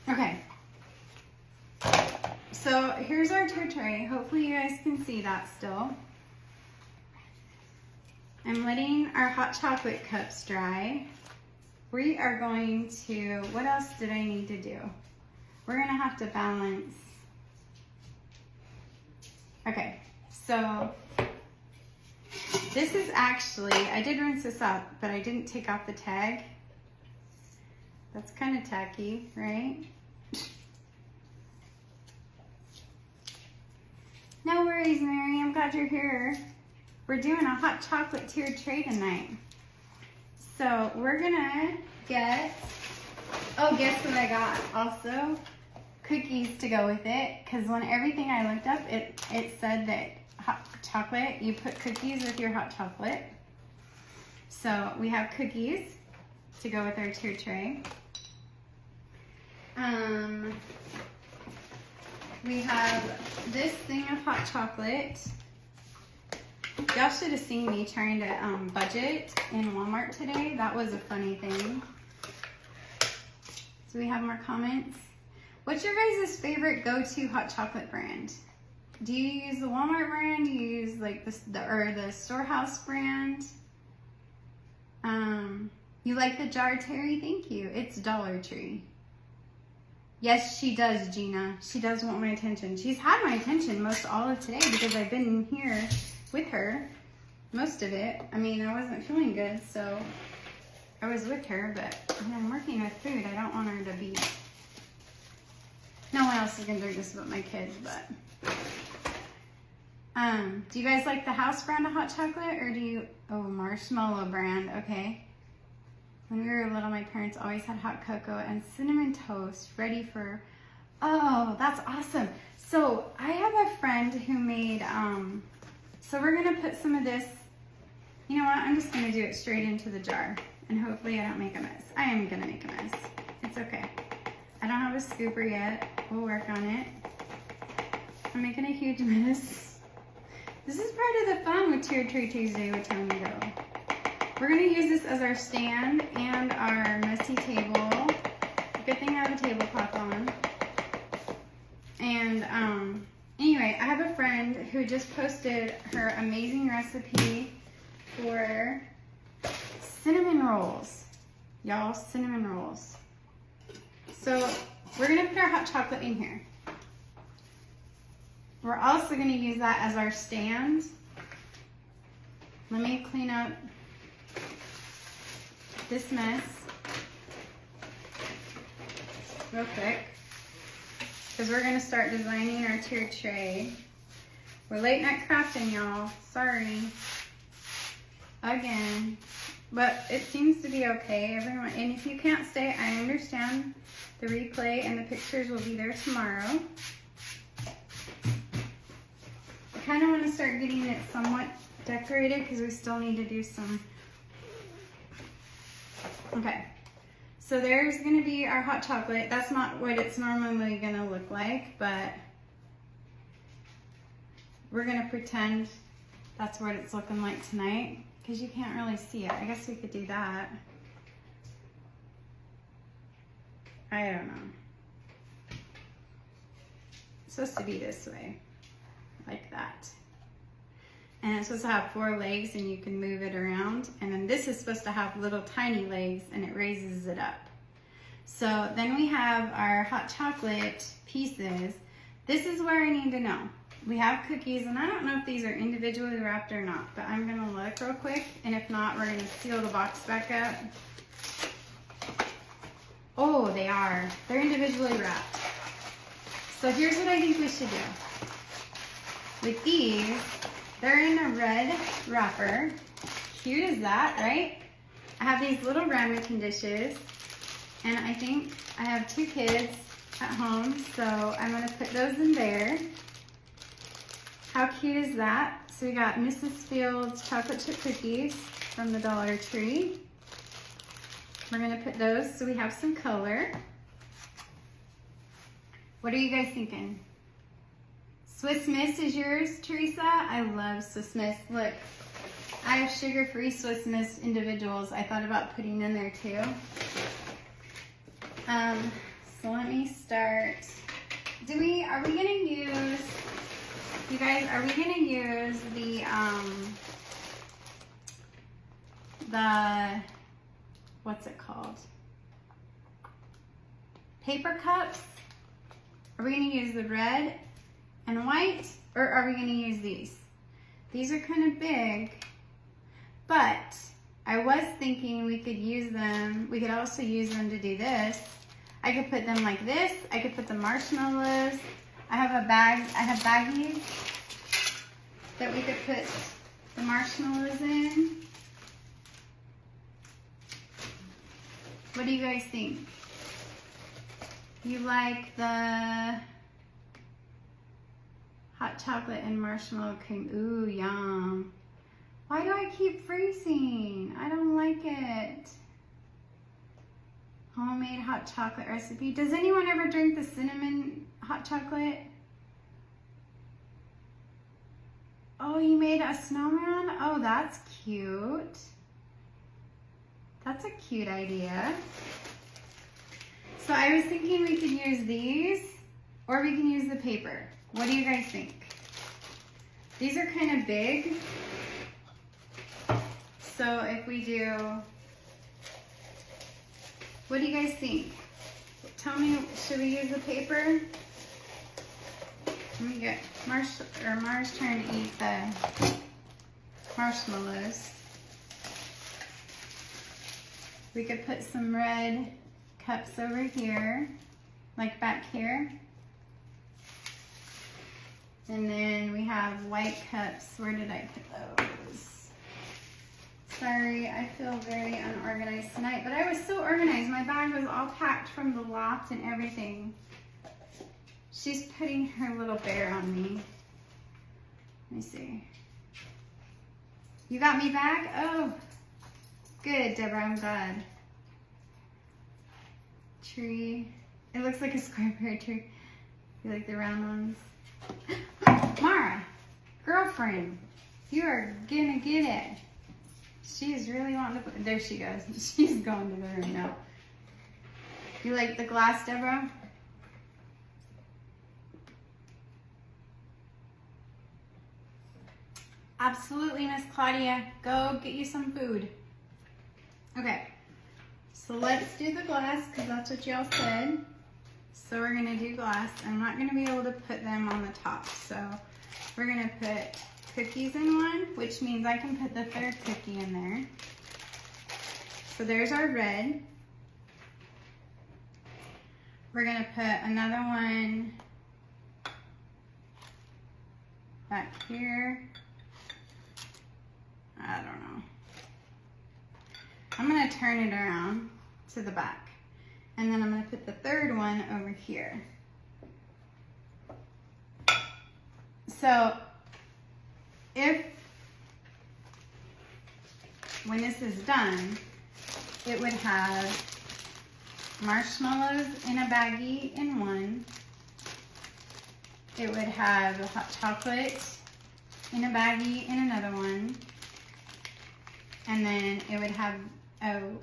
Okay. So here's our tier tray. Hopefully you guys can see that still. I'm letting our hot chocolate cups dry. We are going to, what else did I need to do? We're gonna have to balance. Okay, so this is actually, I did rinse this out, but I didn't take off the tag. That's kind of tacky, right? No worries, Mary, I'm glad you're here. We're doing a hot chocolate tiered tray tonight. So we're gonna get, oh, guess what I got also? Cookies to go with it, because when everything I looked up, it said that hot chocolate, you put cookies with your hot chocolate. So we have cookies to go with our tier tray. We have this thing of hot chocolate. Y'all should have seen me trying to budget in Walmart today. That was a funny thing. So we have more comments. What's your guys' favorite go-to hot chocolate brand? Do you use the Walmart brand? Do you use like the Storehouse brand? You like the jar, Terry? Thank you. It's Dollar Tree. Yes, she does, Gina. She does want my attention. She's had my attention most all of today because I've been here with her most of it. I mean, I wasn't feeling good, so I was with her, but when I'm working with food, I don't want her to be... No one else is gonna drink this but my kids, but... do you guys like the house brand of hot chocolate, or do you... Oh, marshmallow brand, okay. When we were little, my parents always had hot cocoa and cinnamon toast ready for... Oh, that's awesome. So I have a friend who made... So we're gonna put some of this... You know what, I'm just gonna do it straight into the jar, and hopefully I don't make a mess. I am gonna make a mess. It's okay. I don't have a scooper yet. We'll work on it. I'm making a huge mess. This is part of the fun with Tier Tray Tuesday with Toni Red. We're gonna use this as our stand and our messy table. Good thing I have a tablecloth on. And anyway, I have a friend who just posted her amazing recipe for cinnamon rolls. Y'all, cinnamon rolls. So we're gonna put our hot chocolate in here. We're also going to use that as our stand. Let me clean up this mess real quick, because we're going to start designing our tiered tray. We're late night crafting, y'all. Sorry. Again. But it seems to be okay, everyone. And if you can't stay, I understand. The replay and the pictures will be there tomorrow. I kind of want to start getting it somewhat decorated because we still need to do some. Okay. So there's going to be our hot chocolate. That's not what it's normally going to look like, but we're going to pretend that's what it's looking like tonight because you can't really see it. I guess we could do that. I don't know. It's supposed to be this way, like that. And it's supposed to have 4 legs and you can move it around. And then this is supposed to have little tiny legs and it raises it up. So then we have our hot chocolate pieces. This is where I need to know. We have cookies, and I don't know if these are individually wrapped or not, but I'm gonna look real quick. And if not, we're gonna seal the box back up. Oh, they are. They're individually wrapped. So here's what I think we should do. With these, they're in a red wrapper. Cute as that, right? I have these little ramekin dishes, and I think I have 2 kids at home, so I'm gonna put those in there. How cute is that? So we got Mrs. Fields chocolate chip cookies from the Dollar Tree. We're gonna put those so we have some color. What are you guys thinking? Swiss Miss is yours, Teresa? I love Swiss Miss. Look, I have sugar-free Swiss Miss individuals I thought about putting in there too. So let me start. Are we gonna use, you guys, are we gonna use the what's it called? Paper cups? Are we gonna use the red and white, or are we gonna use these? These are kind of big, but I was thinking we could use them, we could also use them to do this. I could put them like this, I could put the marshmallows. I have baggies that we could put the marshmallows in. What do you guys think? You like the hot chocolate and marshmallow cream? Ooh, yum. Why do I keep freezing? I don't like it. Homemade hot chocolate recipe. Does anyone ever drink the cinnamon hot chocolate? Oh, you made a snowman? Oh, that's cute. That's a cute idea. So I was thinking we could use these, or we can use the paper. What do you guys think? These are kind of big. So if we do, what do you guys think? Tell me, should we use the paper? Let me get Mars trying to eat the marshmallows. We could put some red cups over here, like back here. And then we have white cups. Where did I put those? Sorry, I feel very unorganized tonight, but I was so organized. My bag was all packed from the loft and everything. She's putting her little bear on me. Let me see. You got me back? Oh, good, Deborah, I'm glad. Tree. It looks like a square pear tree. You like the round ones? Mara, girlfriend, you are gonna get it. She's really wanting to put, there she goes. She's going to the room now. You like the glass, Deborah? Absolutely, Miss Claudia. Go get you some food. Okay, so let's do the glass because that's what y'all said. So we're gonna do glass. I'm not gonna be able to put them on the top. So we're gonna put cookies in one, which means I can put the third cookie in there. So there's our red. We're gonna put another one back here. I don't know. I'm gonna turn it around to the back. And then I'm gonna put the third one over here. So if, when this is done, it would have marshmallows in a baggie in one. It would have hot chocolate in a baggie in another one. And then it would have, oh,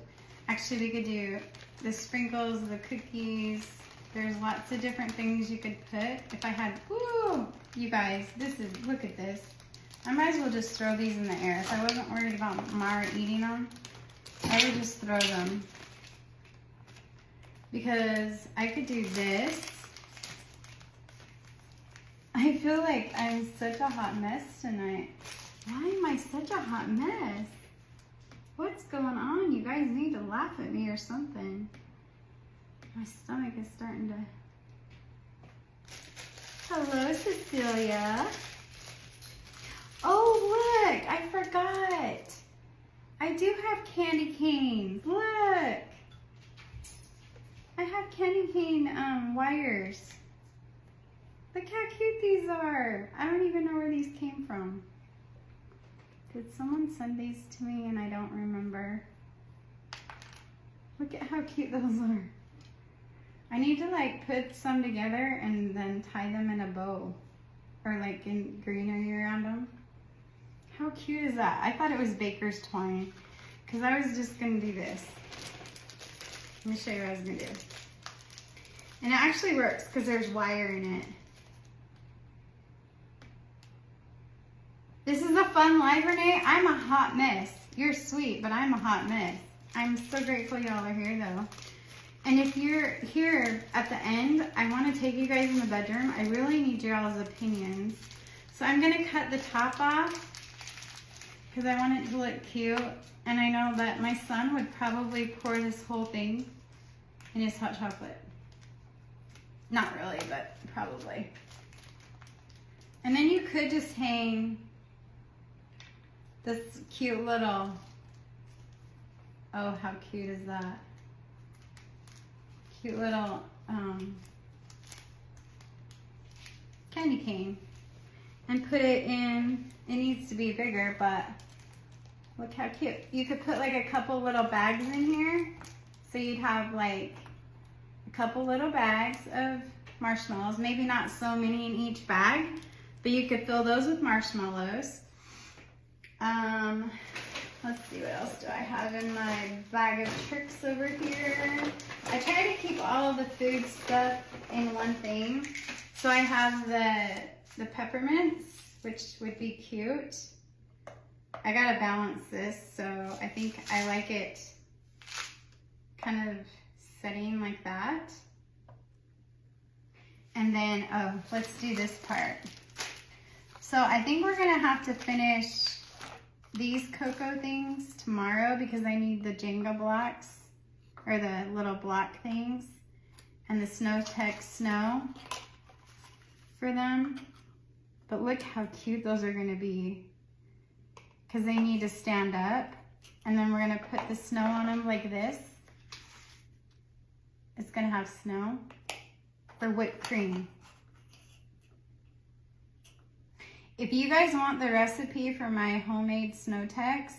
actually we could do the sprinkles, the cookies. There's lots of different things you could put. If I had, ooh, you guys, this is, look at this. I might as well just throw these in the air. If I wasn't worried about Mara eating them, I would just throw them. Because I could do this. I feel like I'm such a hot mess tonight. Why am I such a hot mess? What's going on? You guys need to laugh at me or something. My stomach is starting to... Hello, Cecilia. Oh, look, I forgot. I do have candy canes. Look. I have candy cane wires. Look how cute these are. I don't even know where these came from. Did someone send these to me and I don't remember? Look at how cute those are. I need to like put some together and then tie them in a bow. Or like in greenery around them. How cute is that? I thought it was baker's twine. Because I was just going to do this. Let me show you what I was going to do. And it actually works because there's wire in it. This is a fun live, Renee. I'm a hot mess. You're sweet, but I'm a hot mess. I'm so grateful y'all are here though. And if you're here at the end, I want to take you guys in the bedroom. I really need y'all's opinions. So I'm going to cut the top off because I want it to look cute. And I know that my son would probably pour this whole thing in his hot chocolate. Not really, but probably. And then you could just hang this cute little, oh, how cute is that? Cute little candy cane. And put it in, it needs to be bigger, but look how cute. You could put like a couple little bags in here. So you'd have like a couple little bags of marshmallows. Maybe not so many in each bag, but you could fill those with marshmallows. Let's see, what else do I have in my bag of tricks over here? I try to keep all of the food stuff in one thing. So I have the peppermints, which would be cute. I gotta balance this, so I think I like it kind of setting like that. And then, oh, let's do this part. So I think we're gonna have to finish these cocoa things tomorrow because I need the Jenga blocks, or the little block things, and the Snow Tech snow for them. But look how cute those are gonna be because they need to stand up. And then we're gonna put the snow on them like this. It's gonna have snow or whipped cream. If you guys want the recipe for my homemade Snow Techs,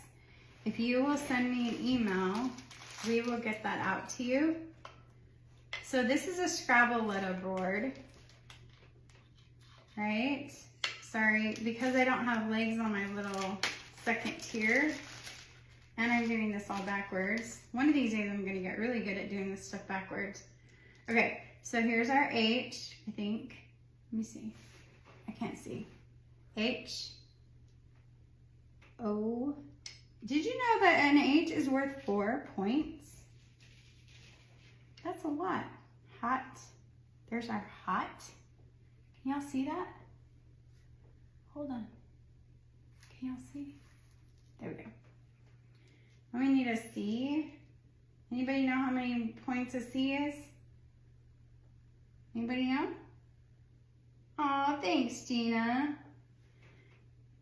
if you will send me an email, we will get that out to you. So this is a Scrabble-Letta board, right? Sorry, because I don't have legs on my little second tier, and I'm doing this all backwards. One of these days I'm gonna get really good at doing this stuff backwards. Okay, so here's our H, I think. Let me see. I can't see. H, O. Did you know that an H is worth 4 points? That's a lot. Hot There's our hot. Can y'all see that? Hold on. Can y'all see? There we go. And we need a C. Anybody know how many points a C is? Anybody know? Aw, thanks, Gina.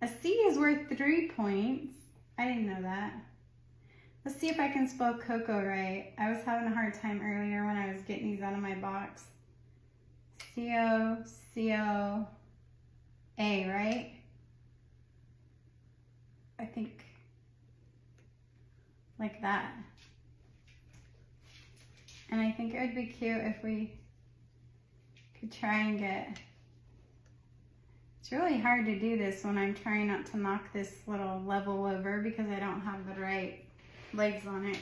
A C is worth 3 points. I didn't know that. Let's see if I can spell cocoa right. I was having a hard time earlier when I was getting these out of my box. C-O-C-O-A, right? I think like that. And I think it would be cute if we could try and get, it's really hard to do this when I'm trying not to knock this little level over because I don't have the right legs on it.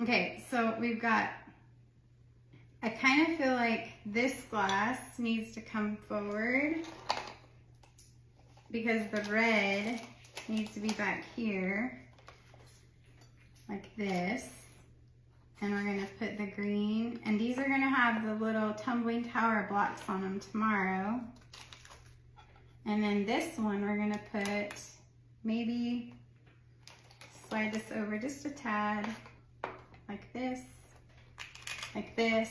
Okay, so we've got, I kind of feel like this glass needs to come forward because the red needs to be back here, like this. And we're gonna put the green, and these are gonna have the little tumbling tower blocks on them tomorrow. And then this one we're gonna put, maybe slide this over just a tad, like this, like this.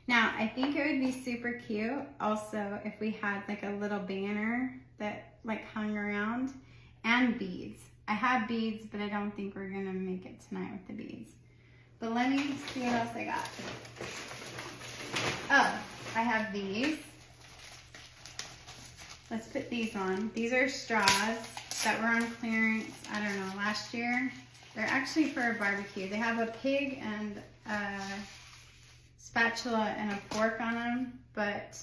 Now, I think it would be super cute also if we had like a little banner that like hung around, and beads. I have beads, but I don't think we're gonna make it tonight with the beads. But let me see what else I got. Oh, I have these. Let's put these on. These are straws that were on clearance, I don't know, last year. They're actually for a barbecue. They have a pig and a spatula and a fork on them, but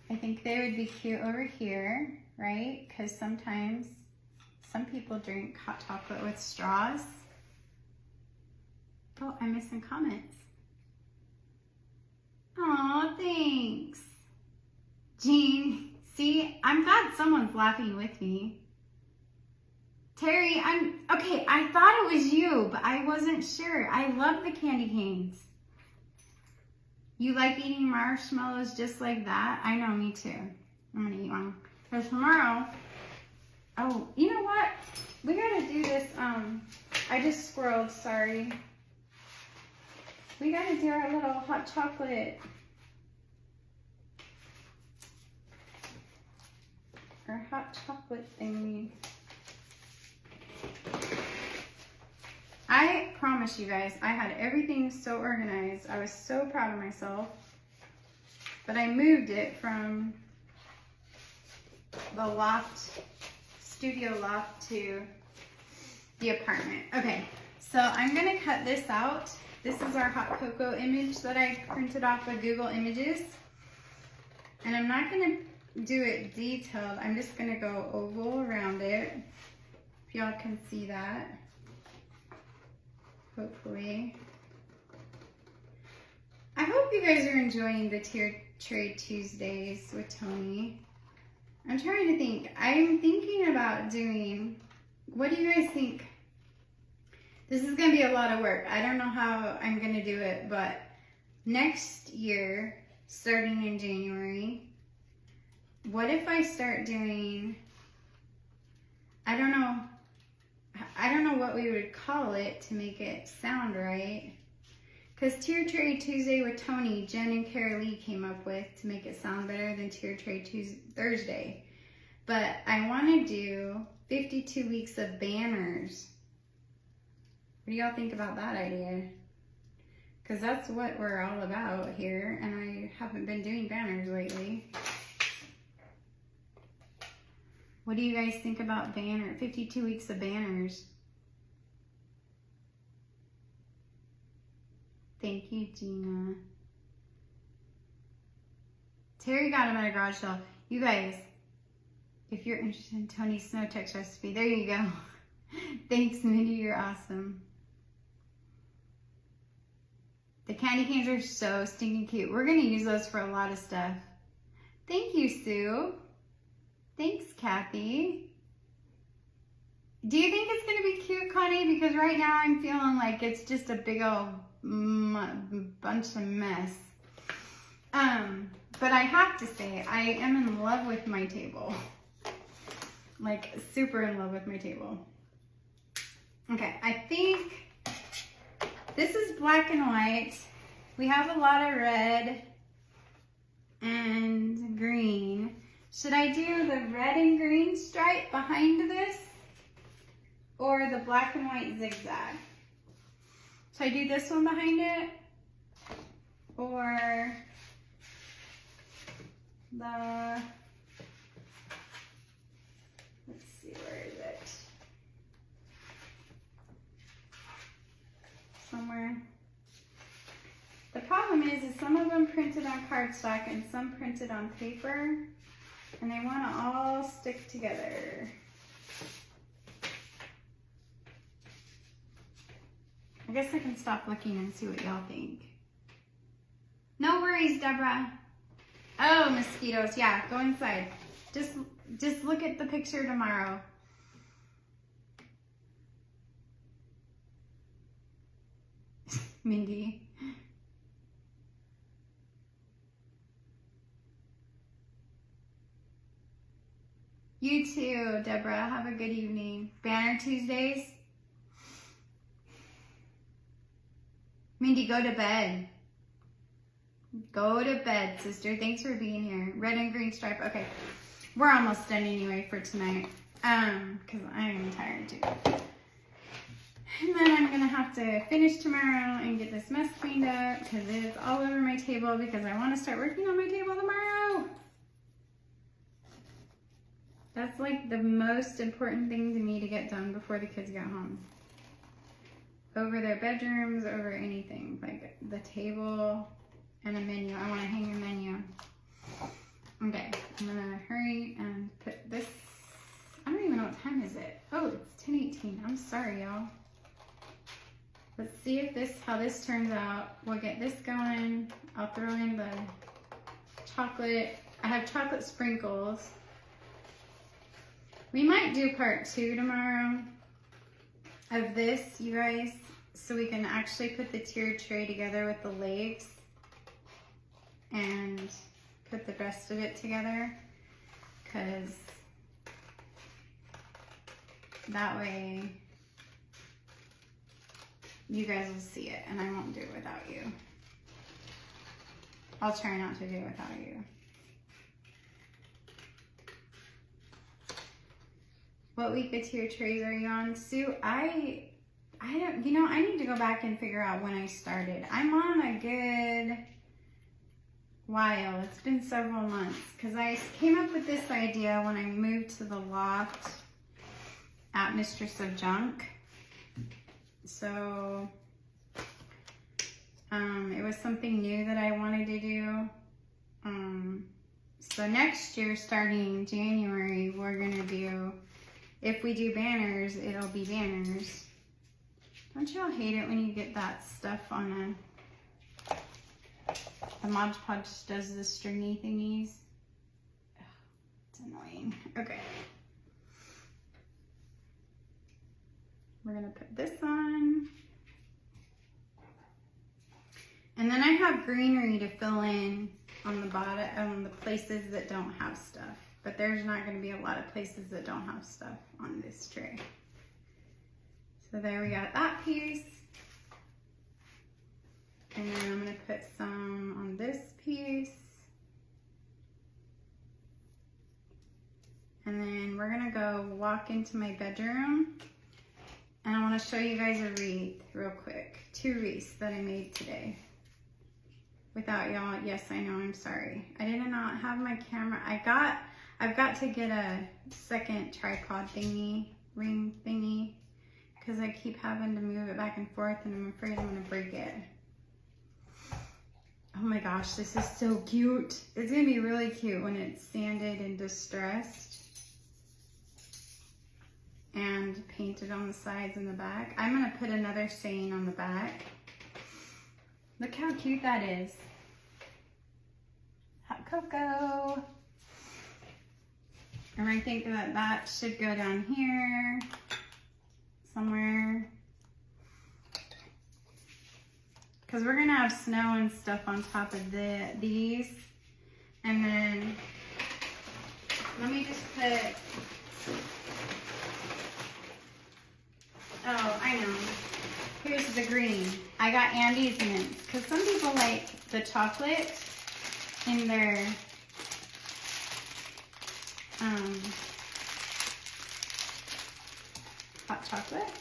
I think they would be cute over here, right? Because sometimes some people drink hot chocolate with straws. Oh, I'm missing comments. Aw, thanks. Jean, see, I'm glad someone's laughing with me. Terry, okay, I thought it was you, but I wasn't sure. I love the candy canes. You like eating marshmallows just like that? I know, me too. I'm gonna eat one. Because tomorrow, oh, you know what? We gotta do this, I just squirreled, sorry. We gotta do our little hot chocolate. Our hot chocolate thingy. I promise you guys, I had everything so organized. I was so proud of myself. But I moved it from the loft, studio loft, to the apartment. Okay, so I'm gonna cut this out. This is our hot cocoa image that I printed off of Google Images. And I'm not gonna do it detailed. I'm just gonna go oval around it. If y'all can see that, hopefully. I hope you guys are enjoying the Tier Trade Tuesdays with Toni. I'm trying to think. I'm thinking about doing, what do you guys think? This is going to be a lot of work. I don't know how I'm going to do it, but next year, starting in January, what if I start doing, I don't know what we would call it to make it sound right. Because Tier Trade Tuesday with Toni, Jen and Kara Lee came up with to make it sound better than Tier Trade Thursday. But I want to do 52 weeks of banners. What do y'all think about that idea? Because that's what we're all about here, and I haven't been doing banners lately. What do you guys think about 52 weeks of banners? Thank you, Gina. Terry got them at a garage sale. You guys, if you're interested in Toni's Snow Tex recipe, there you go. Thanks, Mindy, you're awesome. The candy canes are so stinking cute. We're gonna use those for a lot of stuff. Thank you, Sue. Thanks, Kathy. Do you think it's gonna be cute, Connie? Because right now I'm feeling like it's just a big old bunch of mess. But I have to say, I am in love with my table. Like, super in love with my table. Okay, I think this is black and white. We have a lot of red and green. Should I do the red and green stripe behind this or the black and white zigzag? Should I do this one behind it or the, let's see, where is it? Somewhere. The problem is some of them printed on cardstock and some printed on paper, and they want to all stick together. I guess I can stop looking and see what y'all think. No worries, Deborah. Oh, mosquitoes. Yeah, go inside. Just look at the picture tomorrow. Mindy. You too, Deborah. Have a good evening. Banner Tuesdays. Mindy, go to bed. Go to bed, sister. Thanks for being here. Red and green stripe. Okay. We're almost done anyway for tonight. Because I am tired too. And then I'm going to have to finish tomorrow and get this mess cleaned up because it is all over my table because I want to start working on my table tomorrow. That's like the most important thing to me to get done before the kids get home. Over their bedrooms, over anything. Like the table and a menu. I want to hang a menu. Okay, I'm going to hurry and put this. I don't even know what time is it. Oh, it's 10:18. I'm sorry, y'all. Let's see if how this turns out. We'll get this going. I'll throw in the chocolate. I have chocolate sprinkles. We might do part 2 tomorrow of this, you guys, so we can actually put the tiered tray together with the legs and put the rest of it together, because that way you guys will see it and I won't do it without you. I'll try not to do it without you. What week of tier trays are you on, Sue? I don't, you know, I need to go back and figure out when I started. I'm on a good while. It's been several months because I came up with this idea when I moved to the loft at Mistress of Junk. So it was something new that I wanted to do. So next year, starting January, we're gonna do, if we do banners, it'll be banners. Don't y'all hate it when you get that stuff on the Mod Podge does the stringy thingies? Ugh, it's annoying. Okay. We're gonna put this on. And then I have greenery to fill in on the bottom, on the places that don't have stuff. But there's not gonna be a lot of places that don't have stuff on this tray. So there we got that piece. And then I'm gonna put some on this piece. And then we're gonna go walk into my bedroom. And I wanna show you guys a wreath real quick. 2 wreaths that I made today. Without y'all, yes, I know, I'm sorry. I did not have my camera. I've got to get a second tripod thingy, ring thingy, because I keep having to move it back and forth and I'm afraid I'm gonna break it. Oh my gosh, this is so cute. It's gonna be really cute when it's sanded and distressed and painted on the sides and the back. I'm gonna put another saying on the back. Look how cute that is. Hot cocoa. And I think that that should go down here somewhere. because we're gonna have snow and stuff on top of these. And then let me just put, oh, I know. Here's the green. I got Andy's mints because some people like the chocolate in their hot chocolate.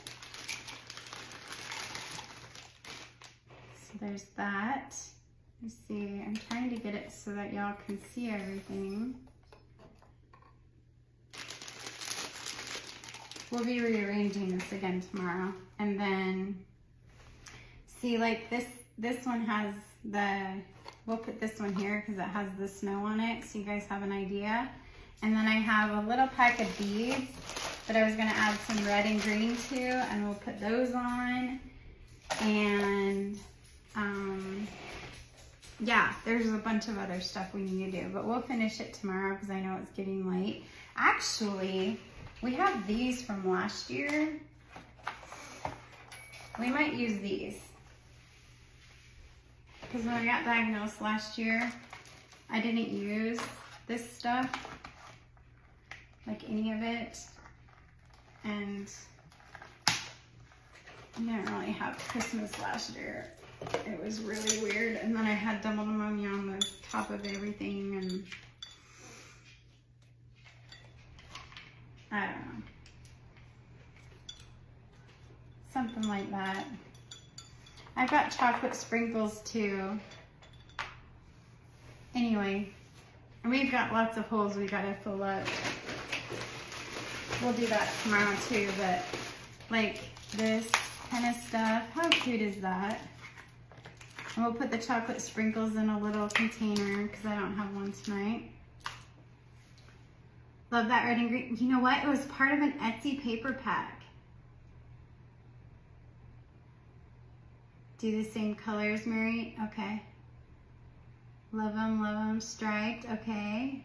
So there's that. Let's see, I'm trying to get it so that y'all can see everything. We'll be rearranging this again tomorrow. And then, see, like this one has we'll put this one here because it has the snow on it, so you guys have an idea. And then I have a little pack of beads that I was gonna add some red and green to, and we'll put those on. And yeah, there's a bunch of other stuff we need to do, but we'll finish it tomorrow because I know it's getting late. Actually, we have these from last year. We might use these. Because when I got diagnosed last year, I didn't use this stuff, like any of it. And I didn't really have Christmas last year. It was really weird. And then I had double pneumonia on the top of everything, and I don't know. Something like that. I've got chocolate sprinkles too. Anyway, we've got lots of holes we gotta fill up. We'll do that tomorrow too, but like this kind of stuff, how cute is that? And we'll put the chocolate sprinkles in a little container because I don't have one tonight. Love that red and green. You know what? It was part of an Etsy paper pack. Do the same colors, Mary? Okay. Love them, striped, okay.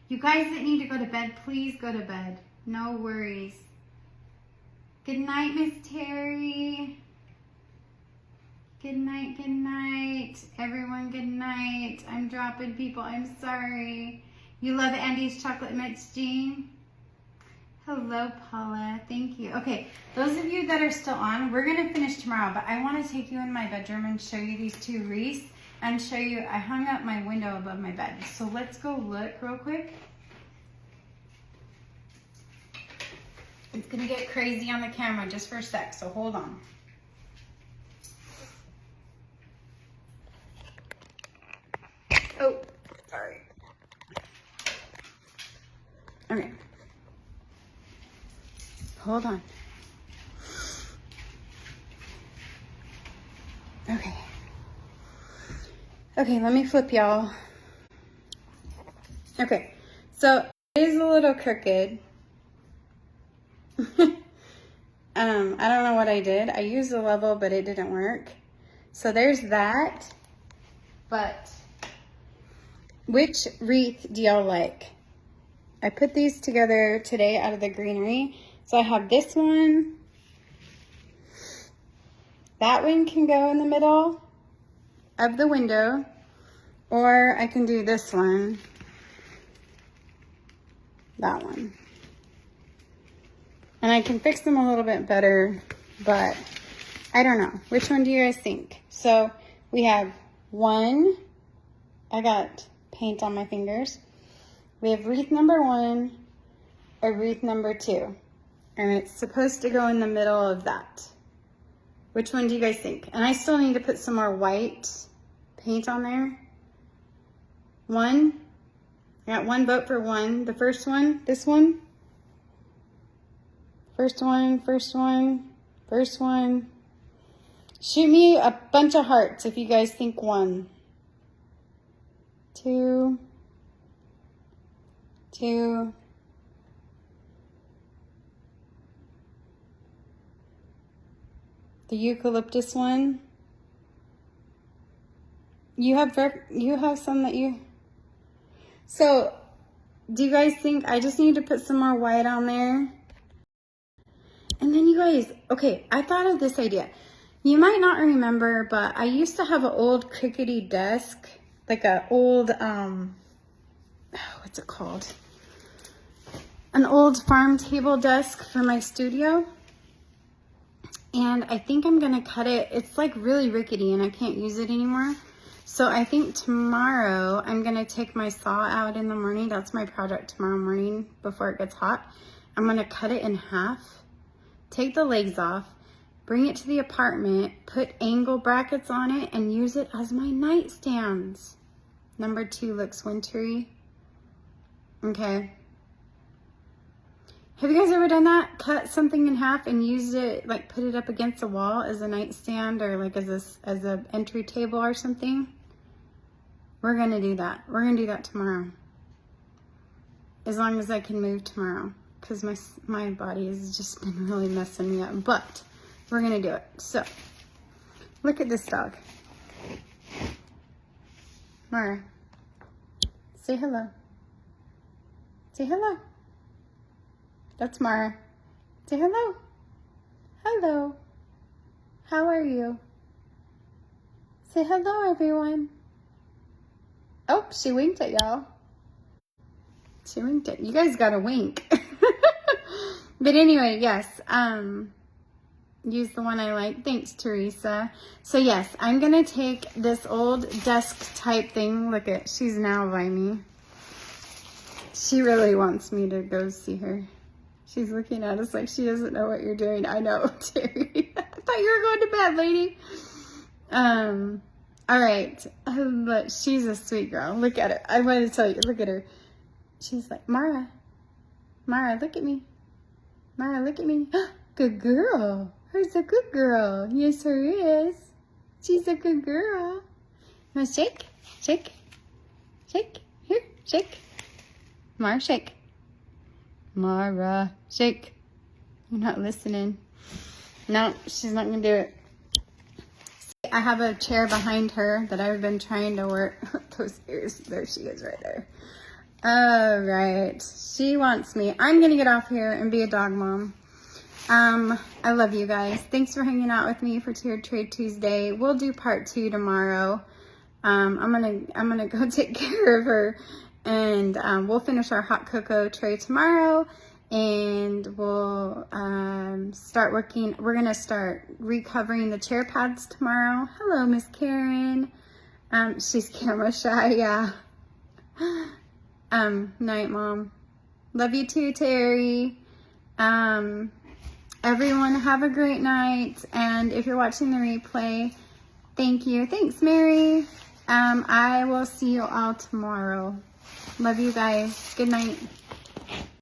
You guys that need to go to bed, please go to bed. No worries. Good night, Miss Terry. Good night. Everyone, good night. I'm dropping people, I'm sorry. You love Andy's chocolate mints, Jean? Hello, Paula. Thank you. Okay, those of you that are still on, we're going to finish tomorrow, but I want to take you in my bedroom and show you these two wreaths and show you, I hung up my window above my bed. So let's go look real quick. It's going to get crazy on the camera just for a sec, so hold on. Oh, sorry. Okay. Hold on. Okay. Okay, let me flip y'all. Okay, so it is a little crooked. I don't know what I did. I used the level, but it didn't work. So there's that. But which wreath do y'all like? I put these together today out of the greenery. So I have this one. That one can go in the middle of the window, or I can do this one. That one. And I can fix them a little bit better, but I don't know. Which one do you guys think? So we have one. I got paint on my fingers. We have wreath number 1 or wreath number 2. And it's supposed to go in the middle of that. Which one do you guys think? And I still need to put some more white paint on there. 1. I got 1 vote for 1. The first one, this one. First one. Shoot me a bunch of hearts if you guys think 1. 2. The eucalyptus one. You have some that you... So, do you guys think I just need to put some more white on there? And then you guys, okay, I thought of this idea. You might not remember, but I used to have an old crickety desk, like an old, what's it called? An old farm table desk for my studio. And I think I'm going to cut it. It's like really rickety and I can't use it anymore. So I think tomorrow I'm going to take my saw out in the morning. That's my project tomorrow morning before it gets hot. I'm going to cut it in half, take the legs off, bring it to the apartment, put angle brackets on it, and use it as my nightstands. Number 2 looks wintry. Okay. Have you guys ever done that? Cut something in half and used it, like put it up against a wall as a nightstand or like as a entry table or something? We're going to do that. We're going to do that tomorrow. As long as I can move tomorrow. Because my body has just been really messing me up. But we're going to do it. So, look at this dog. Mara. Say hello. Say hello. That's Mara. Say hello. Hello. How are you? Say hello, everyone. Oh, she winked at y'all. She winked at you. Guys got a wink. But anyway, yes. Use the one I like. Thanks, Teresa. So yes, I'm gonna take this old desk type thing. Look at, she's now by me. She really wants me to go see her. She's looking at us like she doesn't know what you're doing. I know, Terry. I thought you were going to bed, lady. All right. But she's a sweet girl. Look at her. I want to tell you. Look at her. She's like, Mara. Mara, look at me. Mara, look at me. Good girl. Who's a good girl? Yes, her is. She's a good girl. You want to shake? Shake. Shake. Here, shake. Mara, shake. Mara, shake. You're not listening. No, she's not going to do it. I have a chair behind her that I've been trying to work. Those ears. There she is right there. All right. She wants me. I'm going to get off here and be a dog mom. I love you guys. Thanks for hanging out with me for Tiered Trade Tuesday. We'll do part 2 tomorrow. I'm gonna go take care of her, and we'll finish our hot cocoa tray tomorrow, and we'll start working. We're gonna start recovering the chair pads tomorrow. Hello, Miss Karen. She's camera shy, yeah. Night, Mom. Love you too, Terry. Everyone have a great night, and if you're watching the replay, thank you. Thanks, Mary. I will see you all tomorrow. Love you guys. Good night.